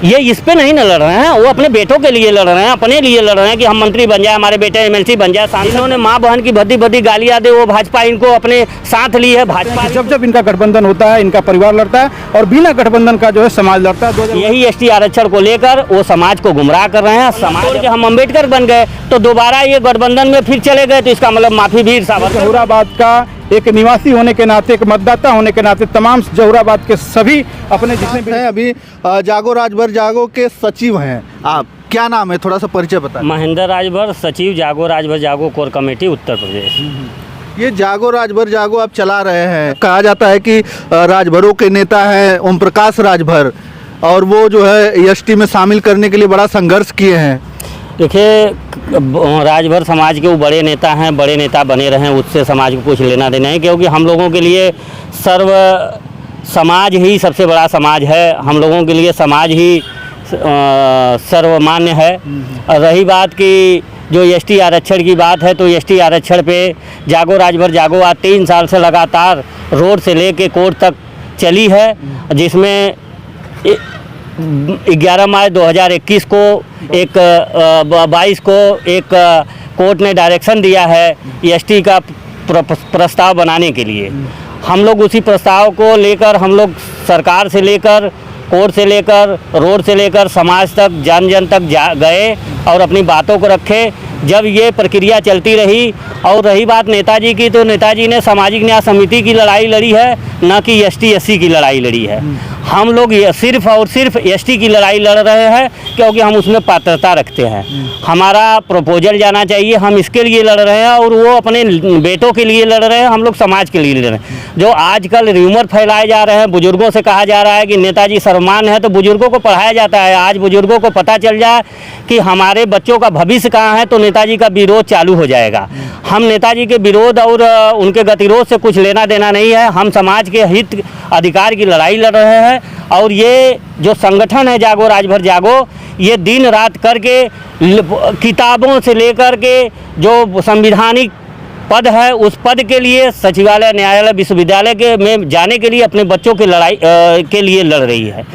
ये इस पे नहीं न लड़ रहे हैं, वो अपने बेटों के लिए लड़ रहे हैं, अपने लिए लड़ रहे हैं कि हम मंत्री बन जाए, हमारे बेटे एमएलसी बन जाए। इन्होंने माँ बहन की भद्दी भद्दी गालियाँ दे, वो भाजपा इनको अपने साथ ली है। भाजपा जब जब इनका गठबंधन होता है, इनका परिवार लड़ता है और बिना गठबंधन का जो है समाज लड़ता है। यही एसटी आरक्षण को लेकर वो समाज को गुमराह कर रहे हैं। समाज के हम अम्बेडकर बन गए तो दोबारा ये गठबंधन में फिर चले गए, तो इसका मतलब माफी वीर सावरकर। जहुराबाद का एक निवासी होने के नाते, एक मतदाता होने के नाते तमाम जहुराबाद के सभी अपने जितने भी हैं अभी जागो राजभर जागो के सचिव हैं आप, क्या नाम है, थोड़ा सा परिचय बताएं। महेंद्र राजभर, सचिव जागो राजभर जागो कोर कमेटी उत्तर प्रदेश। ये जागो राजभर जागो आप चला रहे हैं, कहा जाता है कि राजभरों के नेता हैं ओम प्रकाश राजभर, और वो जो है एसटी में शामिल करने के लिए बड़ा संघर्ष किए हैं। देखिए, राजभर समाज के वो बड़े नेता हैं, बड़े नेता बने रहें, उससे समाज को कुछ लेना देना है, क्योंकि हम लोगों के लिए समाज ही सबसे बड़ा समाज है। हम लोगों के लिए समाज ही सर्वमान्य है। और रही बात की जो एसटी आरक्षण की बात है, तो एसटी आरक्षण पे जागो राजभर जागो आज 3 साल से लगातार रोड से लेके कोर्ट तक चली है, जिसमें 11 मई 2021 को 22 को एक कोर्ट ने डायरेक्शन दिया है एसटी का प्रस्ताव बनाने के लिए। हम लोग उसी प्रस्ताव को लेकर हम लोग सरकार से लेकर, कोर्ट से लेकर, रोड से लेकर समाज तक, जन जन तक गए और अपनी बातों को रखे। जब ये प्रक्रिया चलती रही, और रही बात नेताजी की, तो नेताजी ने सामाजिक न्याय समिति की लड़ाई लड़ी है, न कि एसटी एससी की लड़ाई लड़ी है। हम लोग ये सिर्फ और सिर्फ एसटी की लड़ाई लड़ रहे हैं, क्योंकि हम उसमें पात्रता रखते हैं। हमारा प्रपोजल जाना चाहिए, हम इसके लिए लड़ रहे हैं, और वो अपने बेटों के लिए लड़ रहे हैं, हम लोग समाज के लिए लड़ रहे हैं। जो आजकल र्यूमर फैलाए जा रहे हैं, बुजुर्गों से कहा जा रहा है कि नेताजी सर्वमान्य है, तो बुजुर्गों को पढ़ाया जाता है। आज बुजुर्गों को पता चल जाए कि हमारे बच्चों का भविष्य कहाँ है, तो नेताजी का विरोध चालू हो जाएगा। हम नेताजी के विरोध और उनके गतिरोध से कुछ लेना देना नहीं है। हम समाज के हित अधिकार की लड़ाई लड़ रहे हैं, और ये जो संगठन है जागो राजभर जागो, ये दिन रात करके किताबों से लेकर के जो संविधानिक पद है, उस पद के लिए सचिवालय, न्यायालय, विश्वविद्यालय के में जाने के लिए अपने बच्चों की लड़ाई के लिए लड़ रही है।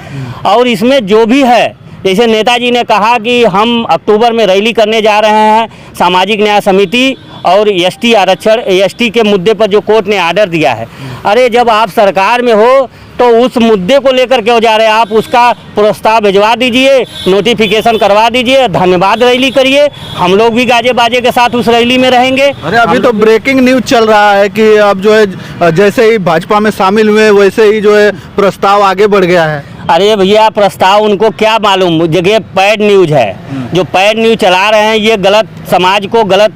और इसमें जो भी है, जैसे नेताजी ने कहा कि हम अक्टूबर में रैली करने जा रहे हैं, सामाजिक न्याय समिति और एसटी आरक्षण, एसटी के मुद्दे पर जो कोर्ट ने आर्डर दिया है। अरे जब आप सरकार में हो तो उस मुद्दे को लेकर क्यों जा रहे हैं? आप उसका प्रस्ताव भिजवा दीजिए, नोटिफिकेशन करवा दीजिए, धन्यवाद रैली करिए, हम लोग भी गाजे बाजे के साथ उस रैली में रहेंगे। अरे अभी तो ब्रेकिंग न्यूज चल रहा है कि अब जो है जैसे ही भाजपा में शामिल हुए वैसे ही जो है प्रस्ताव आगे बढ़ गया है। अरे भैया, प्रस्ताव उनको क्या मालूम, जगह पैड न्यूज है, जो पैड न्यूज चला रहे हैं, ये गलत, समाज को गलत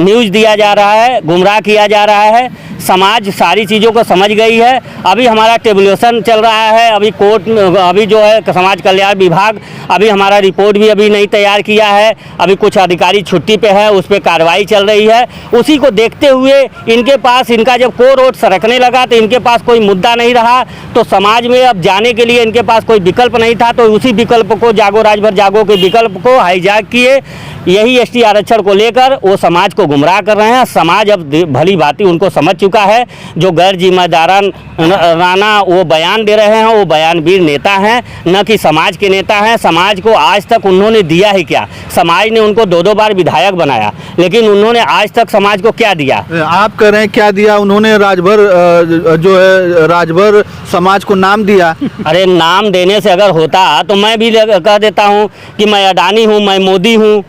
न्यूज़ दिया जा रहा है, गुमराह किया जा रहा है। समाज सारी चीज़ों को समझ गई है। अभी हमारा टेबुलेशन चल रहा है, अभी कोर्ट में, अभी जो है समाज कल्याण विभाग अभी हमारा रिपोर्ट भी अभी नहीं तैयार किया है। अभी कुछ अधिकारी छुट्टी पे है, उस पर कार्रवाई चल रही है। उसी को देखते हुए इनके पास, इनका जब कोर्ट सरकने लगा तो इनके पास कोई मुद्दा नहीं रहा, तो समाज में अब जाने के लिए इनके पास कोई विकल्प नहीं था, तो उसी विकल्प को, जागो राजभर जागो के विकल्प को हाईजैक किए। यही एसटी आरक्षण को लेकर वो समाज को गुमराह कर रहे हैं। समाज अब भली भांति उनको समझ चुका है। जो गैर जिम्मेदाराना वो बयान दे रहे हैं, वो बयानवीर नेता हैं, न कि समाज के नेता हैं। समाज को आज तक उन्होंने दिया ही क्या? समाज ने उनको 2-2 बार विधायक बनाया, लेकिन उन्होंने आज तक समाज को क्या दिया? आप कह रहे हैं क्या दिया उन्होंने? राजभर जो है राजभर समाज को नाम दिया। अरे नाम देने से अगर होता तो मैं भी कह देता हूँ कि मैं अडानी हूँ, मैं मोदी हूँ,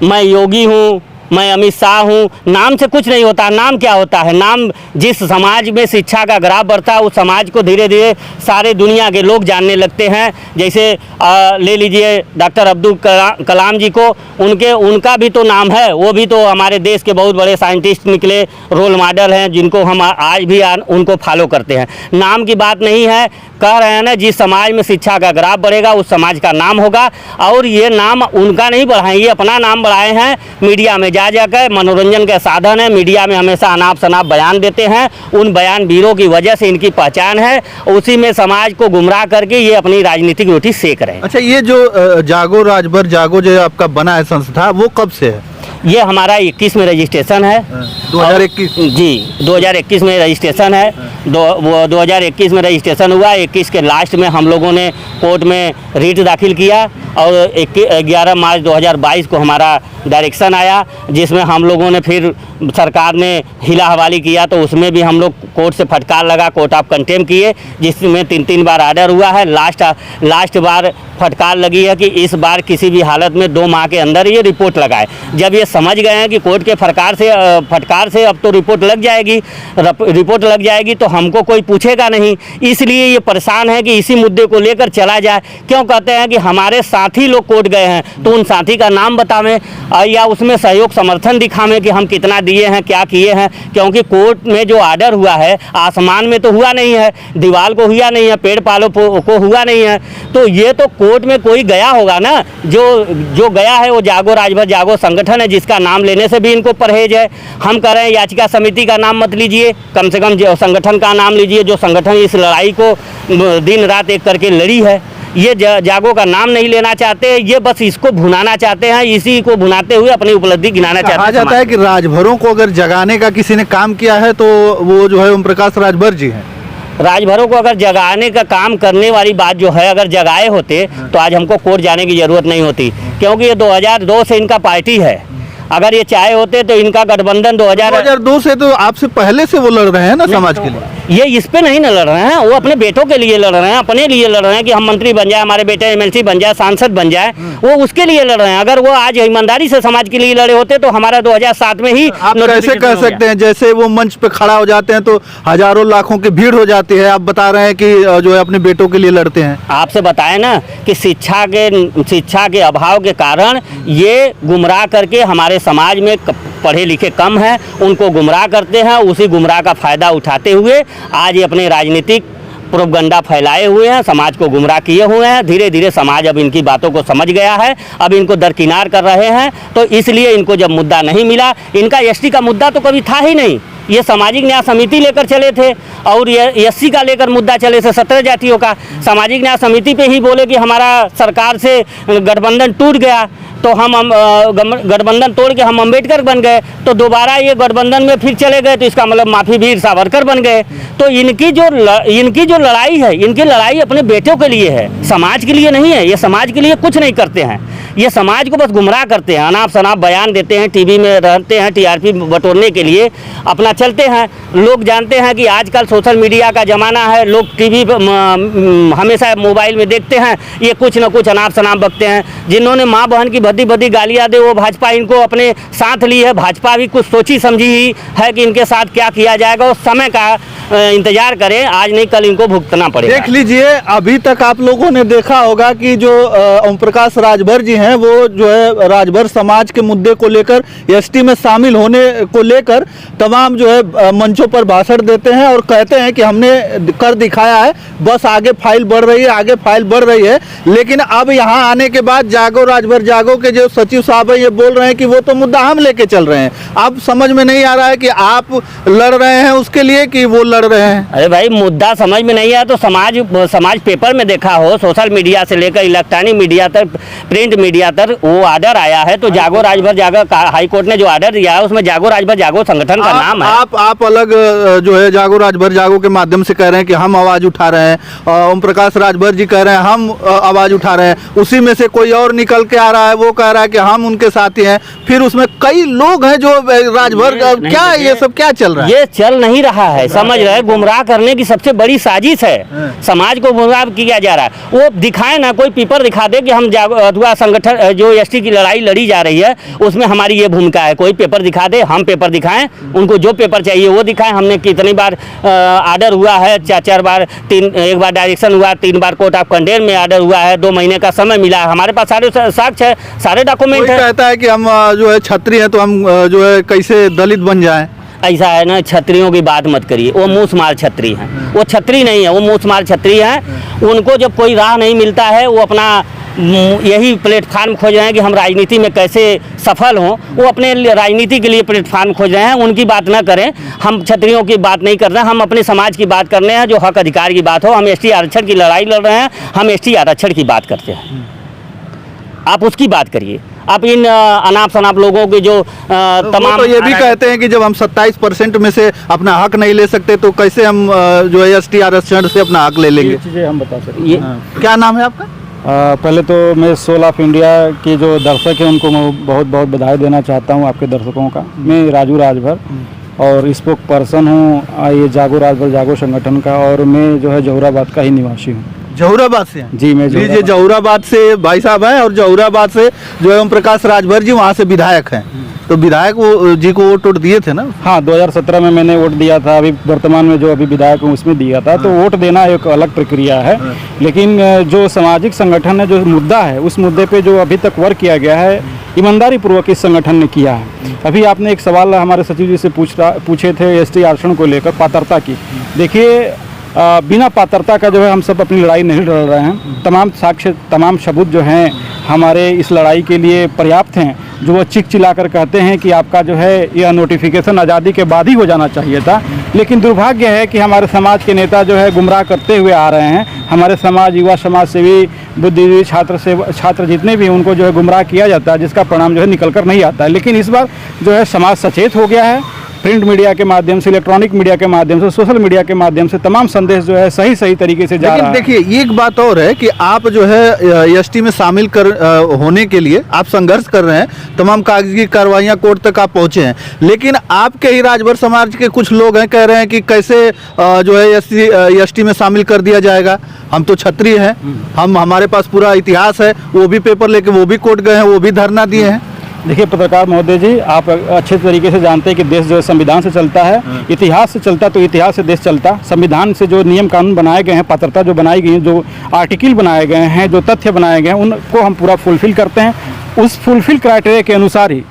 मैं योगी हूँ, मैं अमित शाह हूँ। नाम से कुछ नहीं होता। नाम क्या होता है? नाम, जिस समाज में शिक्षा का ग्राफ बढ़ता है, उस समाज को धीरे धीरे सारे दुनिया के लोग जानने लगते हैं। जैसे ले लीजिए डॉक्टर अब्दुल कलाम जी को, उनका भी तो नाम है, वो भी तो हमारे देश के बहुत बड़े साइंटिस्ट निकले, रोल मॉडल हैं, जिनको हम आज भी उनको फॉलो करते हैं। नाम की बात नहीं है, कह रहे हैं ना, जिस समाज में शिक्षा का ग्राफ बढ़ेगा उस समाज का नाम होगा। और ये नाम उनका नहीं बढ़ाए, ये अपना नाम बढ़ाए हैं। मीडिया में जाकर मनोरंजन का साधन है, मीडिया में हमेशा अनाप शनाप बयान देते हैं। उन बयानवीरों की वजह से इनकी पहचान है, उसी में समाज को गुमराह करके ये अपनी राजनीतिक रोटी सेक रहे हैं। अच्छा, ये जो जागो राजभर जागो जो आपका बना है संस्था, वो कब से है? ये हमारा 21 में रजिस्ट्रेशन है। 2021 जी 2021 में रजिस्ट्रेशन है। वो 2021 में रजिस्ट्रेशन हुआ। 21 के लास्ट में हम लोगों ने कोर्ट में रीट दाखिल किया और 11 मार्च 2022 को हमारा डायरेक्शन आया, जिसमें हम लोगों ने फिर सरकार ने हिला हवाली किया, तो उसमें भी हम लोग कोर्ट से फटकार लगा, कोर्ट ऑफ कंटेम्प्ट किए, जिसमें 3 बार ऑर्डर हुआ है। लास्ट बार फटकार लगी है कि इस बार किसी भी हालत में 2 माह के अंदर ये रिपोर्ट लगाए। जब ये समझ गए हैं कि कोर्ट के फटकार से अब तो रिपोर्ट लग जाएगी तो हमको कोई पूछेगा नहीं, इसलिए ये परेशान है कि इसी मुद्दे को लेकर चला जाए। क्यों कहते हैं कि हमारे साथी लोग कोर्ट गए हैं तो उन साथी का नाम बतावें या उसमें सहयोग समर्थन दिखावें कि हम कितना दिए हैं, क्या किए हैं, क्योंकि कोर्ट में जो ऑर्डर हुआ है आसमान में तो हुआ नहीं है, दीवार को हुआ नहीं है, पेड़ पालों को हुआ नहीं है। तो ये तो कोर्ट में कोई गया होगा ना, जो गया है वो जागो राजभर जागो संगठन है, जिसका नाम लेने से भी इनको परहेज है। हम कह रहे हैं याचिका समिति का नाम मत लीजिए, कम से कम संगठन का नाम लीजिए, जो संगठन इस लड़ाई को दिन रात एक करके लड़ी है। ये जागो का नाम नहीं लेना चाहते, ये बस इसको भुनाना चाहते हैं, इसी को भुनाते हुए अपनी उपलब्धि गिनाना चाहते हैं। कहा जाता है कि राजभरों को अगर जगाने का किसी ने काम किया है तो वो जो है ओम प्रकाश राजभर जी हैं। राजभरों को अगर जगाने का काम करने वाली बात जो है, अगर जगाए होते तो आज हमको कोर्ट जाने की ज़रूरत नहीं होती, क्योंकि ये 2002 से इनका पार्टी है। अगर ये चाहे होते तो इनका गठबंधन 2002 से तो आपसे पहले से वो लड़ रहे हैं ना समाज के लिए। ये इस पे नहीं न लड़ रहे हैं, वो अपने बेटों के लिए लड़ रहे हैं, अपने लिए लड़ रहे हैं कि हम मंत्री बन जाए, हमारे बेटे एमएलसी बन जाए, सांसद बन जाए, वो उसके लिए लड़ रहे हैं। अगर वो आज ईमानदारी से समाज के लिए लड़े होते तो हमारा 2007 में ही आप कैसे कह सकते हैं, जैसे वो मंच पे खड़ा हो जाते हैं तो हजारों लाखों की भीड़ हो जाती है, आप बता रहे हैं कि जो है अपने बेटों के लिए लड़ते हैं। आपसे बताए ना कि शिक्षा के अभाव के कारण ये गुमराह करके हमारे समाज में पढ़े लिखे कम हैं, उनको गुमराह करते हैं, उसी गुमराह का फ़ायदा उठाते हुए आज ये अपने राजनीतिक प्रोपगंडा फैलाए हुए हैं, समाज को गुमराह किए हुए हैं। धीरे धीरे समाज अब इनकी बातों को समझ गया है, अब इनको दरकिनार कर रहे हैं। तो इसलिए इनको जब मुद्दा नहीं मिला, इनका एसटी का मुद्दा तो कभी था ही नहीं, ये सामाजिक न्याय समिति लेकर चले थे और ये एससी का लेकर मुद्दा चले थे, 17 जातियों का। सामाजिक न्याय समिति पे ही बोले कि हमारा सरकार से गठबंधन टूट गया, तो हम गठबंधन तोड़ के हम अम्बेडकर बन गए, तो दोबारा ये गठबंधन में फिर चले गए, तो इसका मतलब माफी वीर सावरकर बन गए। तो इनकी जो लड़ाई है, इनकी लड़ाई अपने बेटों के लिए है, समाज के लिए नहीं है। ये समाज के लिए कुछ नहीं करते हैं, ये समाज को बस गुमराह करते हैं, अनाप शनाप बयान देते हैं, टीवी में रहते हैं, टीआरपी बटोरने के लिए अपना चलते हैं। लोग जानते हैं कि आजकल सोशल मीडिया का ज़माना है, लोग टीवी हमेशा मोबाइल में देखते हैं, ये कुछ न कुछ अनाप शनाप बकते हैं। जिन्होंने माँ बहन की भद्दी भद्दी गालियाँ दे, वो भाजपा इनको अपने साथ ली है। भाजपा भी कुछ सोची समझी ही है कि इनके साथ क्या किया जाएगा, उस समय का इंतजार करें, आज नहीं कल इनको भुगतना पड़ेगा। देख लीजिए, अभी तक आप लोगों ने देखा होगा कि जो ओम प्रकाश राजभर जी हैं, वो जो है राजभर समाज के मुद्दे को लेकर, एसटी में शामिल होने को लेकर तमाम जो है मंचों पर भाषण देते हैं और कहते हैं कि हमने कर दिखाया है, बस आगे फाइल बढ़ रही है, आगे फाइल बढ़ रही है। लेकिन अब यहाँ आने के बाद जागो राजभर जागो के जो सचिव साहब है, ये बोल रहे हैं कि वो तो मुद्दा हम लेके चल रहे हैं। अब समझ में नहीं आ रहा है कि आप लड़ रहे हैं उसके लिए कि वो लड़ रहे हैं। अरे भाई, मुद्दा समझ में नहीं आया तो समाज पेपर में देखा हो, सोशल मीडिया से लेकर इलेक्ट्रॉनिक मीडिया तक, प्रिंट मीडिया तक वो ऑर्डर आया है, तो जागो राजभर जागो हाई कोर्ट ने जो ऑर्डर दिया है उसमें जागो राजभर जागो संगठन का नाम है। आप अलग जो है जागो राजभर जागो के माध्यम से कह रहे हैं कि हम आवाज उठा रहे हैं, ओम प्रकाश राजभर जी कह रहे हैं हम आवाज उठा रहे हैं, उसी में से कोई और निकल के आ रहा है, वो कह रहा है कि हम उनके साथी हैं, फिर उसमें कई लोग हैं जो राजभर क्या ये सब क्या चल रहा है? ये चल नहीं रहा है, समझ रहे, गुमराह करने की सबसे बड़ी साजिश है, समाज को गुमराह किया जा रहा है। वो दिखाए ना, कोई पेपर दिखा दे कि हम अथवा संगठन जो एसटी की लड़ाई लड़ी जा रही है उसमें हमारी ये भूमिका है, कोई पेपर दिखा दे, हम पेपर दिखाएं, उनको जो पेपर चाहिए वो दिखाएं। हमने कितनी बार ऑर्डर हुआ है, 4 बार, एक बार डायरेक्शन हुआ, 3 बार कोर्ट ऑफ कंटेम्प्ट में ऑर्डर हुआ है, 2 महीने का समय मिला है, हमारे पास सारे साक्ष्य है, सारे डॉक्यूमेंट है। कहता है कि हम जो है छत्री हैं तो हम जो है कैसे दलित बन जाएं। ऐसा है ना, छत्रियों की बात मत करिए, वो मूसमार छत्री हैं, वो छत्री नहीं है, वो मूसमार छत्री हैं। उनको जब कोई राह नहीं मिलता है, वो अपना यही प्लेटफार्म खोज रहे हैं कि हम राजनीति में कैसे सफल हों, वो अपने राजनीति के लिए प्लेटफार्म खोज रहे हैं। उनकी बात ना करें, हम छत्रियों की बात नहीं कर रहे हैं, हम अपने समाज की बात कर रहे हैं, जो हक अधिकार की बात हो। हम एसटी आरक्षण की लड़ाई लड़ रहे हैं, हम एसटी आरक्षण की बात करते हैं, आप उसकी बात करिए। आप इन अनाप शनाप लोगों की जो तमाम तो ये भी कहते हैं कि जब हम 27% में से अपना हक नहीं ले सकते तो कैसे हम जो है एसटी आरक्षण से अपना हक ले लेंगे। चीज़ें हम बता सकते ये हैं। क्या नाम है आपका? पहले तो मैं सोल ऑफ इंडिया के जो दर्शक हैं उनको मैं बहुत बहुत बधाई देना चाहता हूं आपके दर्शकों का। मैं राजू राजभर और स्पोक पर्सन हूं ये जागो राजभर जागो संगठन का, और मैं जो है जहुराबाद का ही निवासी हूं। जहुराबाद से हैं? जी मैं लीजिए, जहुराबाद से भाई साहब हैं और जहुराबाद से जो है ओम प्रकाश राजभर जी वहाँ से विधायक हैं। तो विधायक जी को वोट दिए थे ना? हाँ 2017 में मैंने वोट दिया था। अभी वर्तमान में जो अभी विधायक हूँ उसमें दिया था। तो वोट देना एक अलग प्रक्रिया है, लेकिन जो सामाजिक संगठन है, जो मुद्दा है, उस मुद्दे पे जो अभी तक वर्क किया गया है ईमानदारी पूर्वक इस संगठन ने किया है। अभी आपने एक सवाल हमारे सचिव जी से पूछे थे एसटी आरक्षण को लेकर पात्रता की। देखिए बिना पात्रता का जो है हम सब अपनी लड़ाई नहीं लड़ रहे हैं। तमाम साक्ष्य तमाम सबूत जो हैं हमारे इस लड़ाई के लिए पर्याप्त हैं। जो वो चिक चिल्लाकर कहते हैं कि आपका जो है यह नोटिफिकेशन आज़ादी के बाद ही हो जाना चाहिए था, लेकिन दुर्भाग्य है कि हमारे समाज के नेता जो है गुमराह करते हुए आ रहे हैं। हमारे समाज, युवा समाज सेवी, बुद्धिजीवी, छात्र जितने भी उनको जो है गुमराह किया जाता है, जिसका परिणाम जो है निकल कर नहीं आता है। लेकिन इस बार जो है समाज सचेत हो गया है। प्रिंट मीडिया के माध्यम से, इलेक्ट्रॉनिक मीडिया के माध्यम से, सोशल मीडिया के माध्यम से तमाम संदेश जो है सही तरीके से जा रहा है। देखिए एक बात और है कि आप जो है एसटी में शामिल होने के लिए आप संघर्ष कर रहे हैं, तमाम कागजी कार्रवाइयां कोर्ट तक आप पहुंचे हैं, लेकिन आपके ही राजभर समाज के कुछ लोग हैं कह रहे हैं कि कैसे जो है एसटी में शामिल कर दिया जाएगा। हम तो क्षत्रिय हैं, हमारे पास पूरा इतिहास है, वो भी पेपर लेके वो भी कोर्ट गए हैं, वो भी धरना दिए हैं। देखिए पत्रकार महोदय जी, आप अच्छे तरीके से जानते हैं कि देश जो है संविधान से चलता है, इतिहास से चलता, तो इतिहास से देश चलता। संविधान से जो नियम कानून बनाए गए हैं, पात्रता जो बनाई गई है, जो आर्टिकल बनाए गए हैं, जो तथ्य बनाए गए हैं, उनको हम पूरा फुलफिल करते हैं। उस फुलफिल क्राइटेरिया के अनुसार ही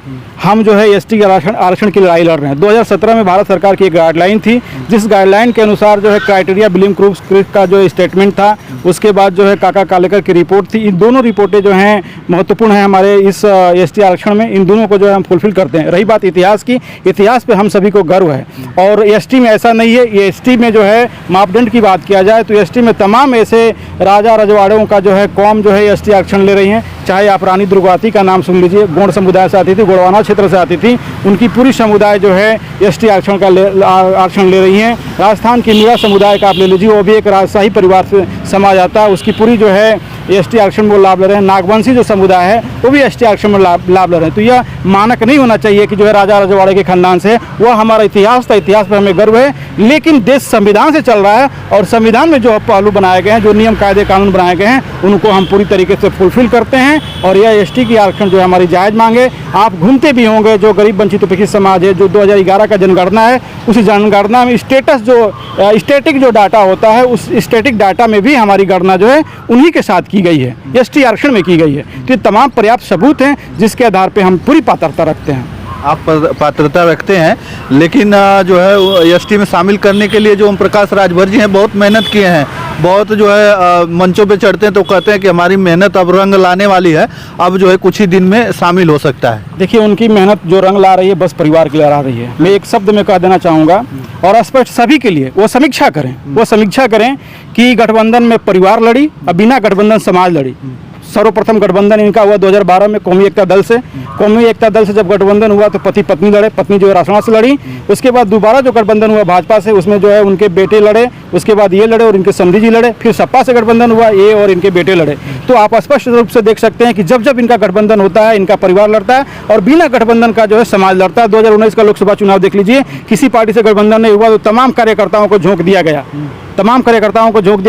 हम जो है एसटी आरक्षण की लड़ाई लड़ रहे हैं। 2017 में भारत सरकार की एक गाइडलाइन थी, जिस गाइडलाइन के अनुसार जो है क्राइटेरिया बिलियम क्रिक का जो स्टेटमेंट था, उसके बाद जो है काका कालेकर की रिपोर्ट थी। इन दोनों रिपोर्टें जो हैं महत्वपूर्ण हैं हमारे इस एसटी आरक्षण में। इन दोनों को जो है हम फुलफिल करते हैं। रही बात इतिहास की, इतिहास पे हम सभी को गर्व है। और एसटी में ऐसा नहीं है, ये एसटी में जो है मापदंड की बात किया जाए तो एसटी में तमाम ऐसे राजा रजवाड़ों का जो है कौम जो है एसटी आरक्षण ले रही हैं। चाहे आप रानी दुर्गावती का नाम सुन लीजिए, गोंड समुदाय से आती थी, गोड़वाना क्षेत्र से आती थी, उनकी पूरी समुदाय जो है एसटी आरक्षण का आरक्षण ले रही हैं। राजस्थान की मीरा समुदाय का आप ले लीजिए, वो भी एक राजशाही परिवार से समाज आता है, उसकी पूरी जो है एसटी आरक्षण में लाभ ले रहे हैं। नागवंशी जो समुदाय है वो भी एसटी आरक्षण में लाभ ले रहे हैं। तो यह मानक नहीं होना चाहिए कि जो है राजा रजवाड़े के खानदान से, वह हमारा इतिहास था, इतिहास पर हमें गर्व है। लेकिन देश संविधान से चल रहा है और संविधान में जो पहलू बनाए गए हैं, जो नियम कायदे कानून बनाए गए हैं, उनको हम पूरी तरीके से फुलफिल करते हैं। और यह एसटी की आरक्षण जो है हमारी जायज़ मांगे। आप घूमते भी होंगे, जो गरीब वंचित उपेक्षित समाज है, जो 2011 का जनगणना है, उस जनगणना में स्टेटिक जो डाटा होता है, उस स्टेटिक डाटा में भी हमारी गणना जो है उन्हीं के साथ की गई है, एसटी आरक्षण में की गई है। तो ये तमाम पर्याप्त सबूत हैं जिसके आधार पर हम पूरी पात्रता रखते हैं। आप पात्रता रखते हैं, लेकिन जो है एसटी में शामिल करने के लिए जो ओम प्रकाश राजभर जी हैं बहुत मेहनत किए हैं, बहुत जो है मंचों पे चढ़ते हैं तो कहते हैं कि हमारी मेहनत अब रंग लाने वाली है, अब जो है कुछ ही दिन में शामिल हो सकता है। देखिए उनकी मेहनत जो रंग ला रही है, बस परिवार के लिए ला रही है। मैं एक शब्द में कह देना चाहूँगा और स्पष्ट सभी के लिए, वो समीक्षा करें कि गठबंधन में परिवार लड़ी और बिना गठबंधन समाज लड़ी। सर्वप्रथम गठबंधन इनका हुआ 2012 में कौमी एकता दल से। कौमी एकता दल से जब गठबंधन हुआ तो पति पत्नी लड़े, पत्नी जो है रासना से लड़ी। उसके बाद दोबारा जो गठबंधन हुआ भाजपा से, उसमें जो है उनके बेटे लड़े, उसके बाद ये लड़े और इनके समधी जी लड़े। फिर सपा से गठबंधन हुआ, ये और इनके बेटे लड़े। तो आप स्पष्ट रूप से देख सकते हैं कि जब जब इनका गठबंधन होता है, इनका परिवार लड़ता है और बिना गठबंधन का जो है समाज लड़ता है। 2019 का लोकसभा चुनाव देख लीजिए, किसी पार्टी से गठबंधन नहीं हुआ तो तमाम कार्यकर्ताओं को झोंक दिया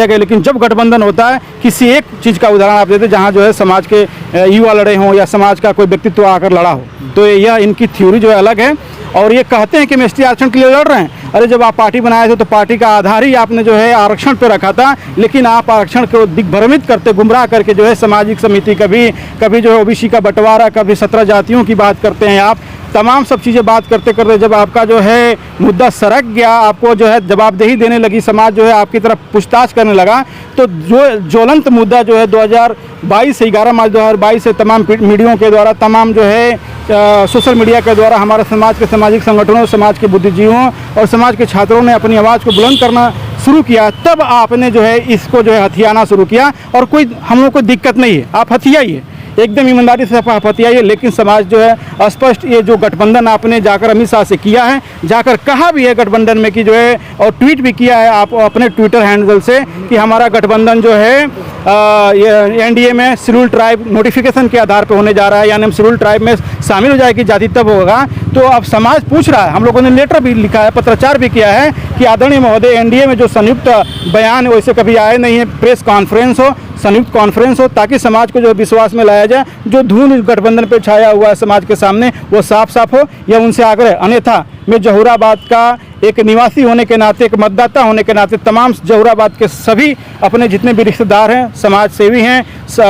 गया, लेकिन जब गठबंधन होता है, किसी एक चीज़ का उदाहरण आप देते जहां जो है समाज के युवा लड़े हों या समाज का कोई व्यक्तित्व आकर लड़ा हो, तो यह इनकी थ्योरी जो है अलग है। और ये कहते हैं कि हम एसटी आरक्षण के लिए लड़ रहे हैं। अरे जब आप पार्टी बनाए थे तो पार्टी का आधार ही आपने जो है आरक्षण पे रखा था, लेकिन आप आरक्षण को दिग्भ्रमित करते, गुमराह करके जो है सामाजिक समिति, कभी जो है ओबीसी का बंटवारा, कभी 17 जातियों की बात करते हैं आप। तमाम सब चीज़ें बात करते करते जब आपका जो है मुद्दा सरक गया, आपको जो है जवाबदेही देने लगी, समाज जो है आपकी तरफ पूछताछ करने लगा, तो जो ज्वलंत मुद्दा जो है 2022 से 11 मार्च 2022 से तमाम मीडियों के द्वारा, तमाम जो है सोशल मीडिया के द्वारा हमारे समाज के सामाजिक संगठनों, समाज के बुद्धिजीवियों और समाज के छात्रों ने अपनी आवाज़ को बुलंद करना शुरू किया। तब आपने जो है इसको जो है हथियाना शुरू किया और कोई हम लोग को दिक्कत नहीं है, आप हथियाइए। एकदम ईमानदारी से फतियाइए, लेकिन समाज जो है स्पष्ट ये जो गठबंधन आपने जाकर अमित शाह से किया है, जाकर कहा भी है गठबंधन में कि जो है, और ट्वीट भी किया है आप अपने ट्विटर हैंडल से कि हमारा गठबंधन जो है ये एनडीए में शेड्यूल ट्राइब नोटिफिकेशन के आधार पर होने जा रहा है, यानी हम शेड्यूल ट्राइब में शामिल हो जाएगी जाति तब होगा। तो अब समाज पूछ रहा है, हम लोगों ने लेटर भी लिखा है, पत्राचार भी किया है कि आदरणीय महोदय, एनडीए में जो संयुक्त बयान वैसे कभी आए नहीं है, प्रेस कॉन्फ्रेंस हो, संयुक्त कॉन्फ्रेंस हो, ताकि समाज को जो विश्वास में लाया जाए। जो धूल गठबंधन पे छाया हुआ है समाज के सामने वो साफ साफ हो, यह उनसे आग्रह। अन्यथा मैं जहूराबाद का एक निवासी होने के नाते, एक मतदाता होने के नाते, तमाम जहूराबाद के सभी अपने जितने भी रिश्तेदार हैं, समाज सेवी हैं,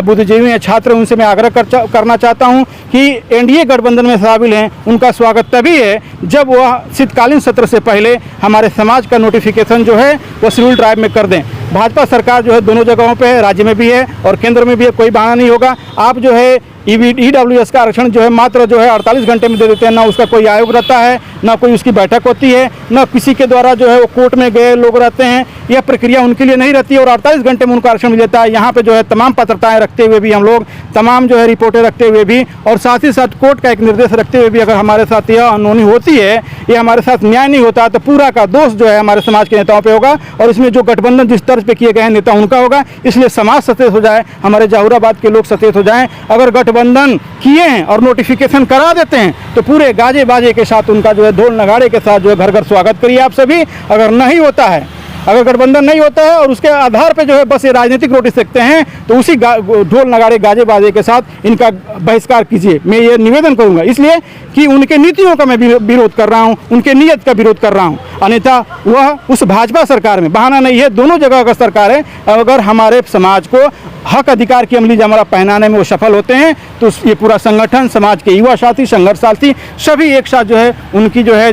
बुद्धिजीवी हैं, छात्र, उनसे मैं आग्रह करना चाहता हूं कि एनडीए गठबंधन में शामिल हैं, उनका स्वागत तभी है जब वह शीतकालीन सत्र से पहले हमारे समाज का नोटिफिकेशन जो है वो शेड्यूल ट्राइब में कर दें। भाजपा सरकार जो है दोनों जगहों पे है, राज्य में भी है और केंद्र में भी है, कोई बहाना नहीं होगा। आप जो है ईडब्ल्यूएस का आरक्षण जो है मात्र जो है 48 घंटे में दे देते हैं, ना उसका कोई आयोग रहता है, ना कोई उसकी बैठक होती है, ना किसी के द्वारा जो है वो कोर्ट में गए लोग रहते हैं, यह प्रक्रिया उनके लिए नहीं रहती है और 48 घंटे में उनको आरक्षण मिल जाता है। यहाँ पे जो है तमाम पात्रताएं रखते हुए भी हम लोग, तमाम जो है रिपोर्टें रखते हुए भी और साथ ही साथ कोर्ट का एक निर्देश रखते हुए भी अगर हमारे साथ यह अनहोनी होती है, ये हमारे साथ न्याय नहीं होता, तो पूरा का दोष जो है हमारे समाज के नेताओं पर होगा और इसमें जो गठबंधन जिस तर्ज पर किए गए हैं नेता उनका होगा। इसलिए समाज सचेत हो जाए, हमारे जहूराबाद के लोग सचेत हो जाएं। अगर गठबंधन किए हैं और नोटिफिकेशन करा देते हैं तो पूरे गाजे बाजे के साथ उनका जो है ढोल नगाड़े के साथ जो है घर घर स्वागत करिए आप सभी। अगर नहीं होता है, अगर गठबंधन नहीं होता है और उसके आधार पे जो है बस ये राजनीतिक रोटी सेकते हैं तो उसी ढोल नगाड़े गाजे बाजे के साथ इनका बहिष्कार कीजिए। मैं ये निवेदन करूंगा इसलिए कि उनके नीतियों का मैं विरोध कर रहा हूं, उनके नीयत का विरोध कर रहा हूं। अन्यथा वह उस भाजपा सरकार में बहाना नहीं है, दोनों जगह का सरकार है। अगर हमारे समाज को हक अधिकार की अमली जमरा पहनाने में वो सफल होते हैं तो ये पूरा संगठन, समाज के युवा साथी, संघर्ष साथी सभी एक साथ जो है उनकी जो है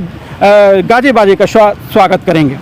गाजे बाजे का स्वागत करेंगे।